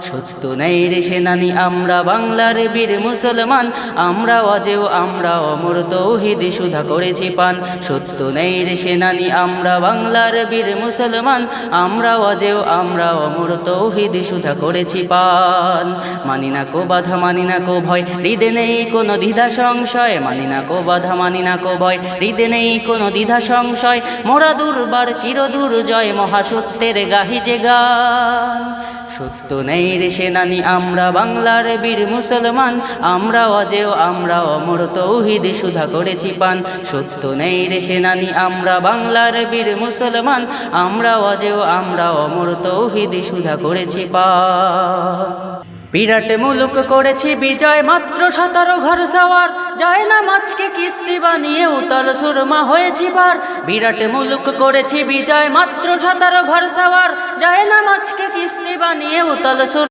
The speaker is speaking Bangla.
সত্য ন্যায়ের সেনানি আমরা বাংলার বীর মুসলমান, আমরা অজেয় আমরা অমর তৌহিদ সুধা করেছি পান। সত্য ন্যায়ের সেনানি আমরা বাংলার বীর মুসলমান, আমরা অজেয় আমরা অমর তৌহিদ সুধা করেছি পান। মানি না কো বাধা মানি না কো ভয়, হৃদে নেই কোনো দ্বিধা সংশয়। মানি না কো বাধা মানি না কো ভয়, হৃদে নেই কোনো দ্বিধা সংশয়। মোরা দুর্বার চিরদূর জয় মহাসত্যের গাহি যে গান। সত্য ন্যায়ের সেনানি আমরা বাংলার বীর মুসলমান, আমরা অজেয় আমরা অমর তৌহিদ সুধা করেছি পান। সত্য ন্যায়ের সেনানি আমরা বাংলার বীর মুসলমান, আমরা অজেয় আমরা অমর তৌহিদ সুধা করেছি পান। বিরাট মুলুক করেছি বিজয় মাত্র 17 ঘর সওয়ার, যায় না মাছকে কিস্তি বানিয়ে উতল সুরমা হয়েছি পার। বিরাট মুলুক করেছি বিজয় মাত্র 17 ঘর সওয়ার, যায় না মাছকে কিস্তি বানিয়ে উতল